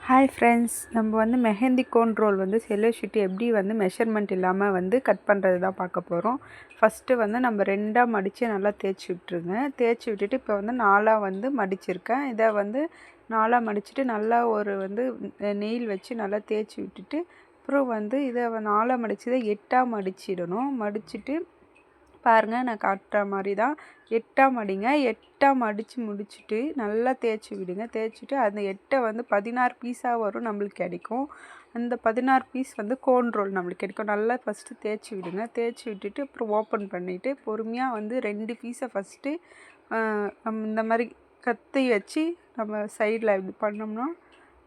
Hi friends, நம்ம வந்து mehndi cone role வந்து செல்லோ ஷீட் எப்படி வந்து மெஷர்மெண்ட் இல்லாமல் வந்து கட் பண்ணுறது தான் பார்க்க போகிறோம். ஃபஸ்ட்டு வந்து நம்ம ரெண்டாக மடித்து நல்லா தேய்ச்சி விட்டுருங்க. தேய்ச்சி விட்டுட்டு இப்போ வந்து நாலாக வந்து மடிச்சிருக்கேன். இதை வந்து நாலாக மடிச்சுட்டு நல்லா ஒரு வந்து நெயில் வச்சு நல்லா தேய்ச்சி விட்டுட்டு அப்புறம் வந்து இதை நாலாக மடிச்சதை எட்டாக மடிச்சிடணும். மடிச்சுட்டு பாருங்கள், நான் காட்டுற மாதிரி தான் எட்டாக மடிங்க. எட்டாக மடித்து முடிச்சுட்டு நல்லா தேய்ச்சி விடுங்க. தேய்ச்சிட்டு அந்த எட்டை வந்து 16 பீஸாக வரும், நம்மளுக்கு கிடைக்கும். அந்த 16 பீஸ் வந்து கோன் ரோல் நம்மளுக்கு கிடைக்கும். நல்லா ஃபஸ்ட்டு தேய்ச்சி விடுங்க. தேய்ச்சி விட்டுட்டு அப்புறம் ஓப்பன் பண்ணிவிட்டு பொறுமையாக வந்து 2 பீஸை ஃபஸ்ட்டு நம்ம இந்த மாதிரி கத்தி வச்சு நம்ம சைடில் இப்படி பண்ணோம்னா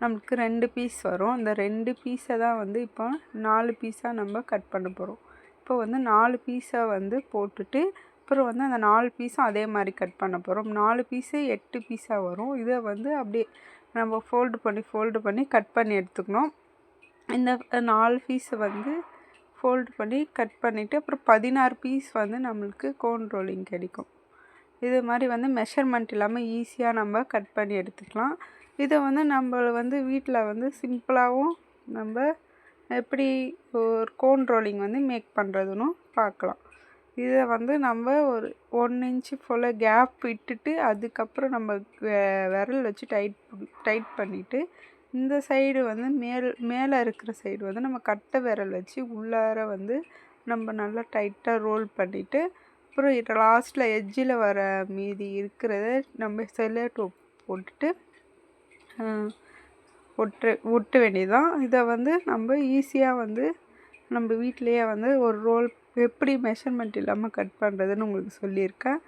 நமக்கு 2 பீஸ் வரும். அந்த 2 பீஸை தான் வந்து இப்போ 4 பீஸாக நம்ம கட் பண்ண போகிறோம். இப்போ வந்து 4 பீஸை வந்து போட்டுட்டு அப்புறம் வந்து அந்த 4 பீஸும் அதே மாதிரி கட் பண்ண போகிறோம். 4 பீஸு 8 பீஸாக வரும். இதை வந்து அப்படியே நம்ம ஃபோல்டு பண்ணி கட் பண்ணி எடுத்துக்கணும். இந்த 4 பீஸை வந்து ஃபோல்டு பண்ணி கட் பண்ணிவிட்டு அப்புறம் 16 பீஸ் வந்து நம்மளுக்கு கோன் ரோலிங் கிடைக்கும். இது மாதிரி வந்து மெஷர்மெண்ட் இல்லாமல் ஈஸியாக நம்ம கட் பண்ணி எடுத்துக்கலாம். இதை வந்து நம்ம வந்து வீட்டில் வந்து சிம்பிளாகவும் நம்ம எப்படி ஒரு கோன் ரோலிங் வந்து மேக் பண்ணுறதுன்னு பார்க்கலாம். இதை வந்து நம்ம ஒரு 1 இன்ச்சு போல் கேப் விட்டுட்டு அதுக்கப்புறம் நம்ம விரல் வச்சு டைட் பண்ணிவிட்டு இந்த சைடு வந்து மேலே இருக்கிற சைடு வந்து நம்ம கட்டை விரல் வச்சு உள்ளார வந்து நம்ம நல்லா டைட்டாக ரோல் பண்ணிவிட்டு அப்புறம் லாஸ்ட்டில் எட்ஜில் வர மீதி இருக்கிறத நம்ம செல்லோ டேப் போட்டுட்டு ஒட்ட வேண்டியதுதான். இதை வந்து நம்ம ஈஸியாக வந்து நம்ம வீட்டிலையே வந்து ஒரு ரோல் எப்படி மெஷர்மெண்ட் இல்லாமல் கட் பண்ணுறதுன்னு உங்களுக்கு சொல்லியிருக்கேன்.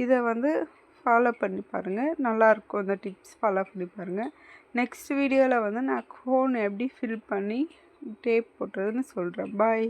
இதை வந்து ஃபாலோ பண்ணி பாருங்கள், நல்லாயிருக்கும். இந்த டிப்ஸ் ஃபாலோ பண்ணி பாருங்கள். நெக்ஸ்ட் வீடியோவில் வந்து நான் கோன் எப்படி ஃபில் பண்ணி டேப் போட்டுறதுன்னு சொல்கிறேன். பாய்.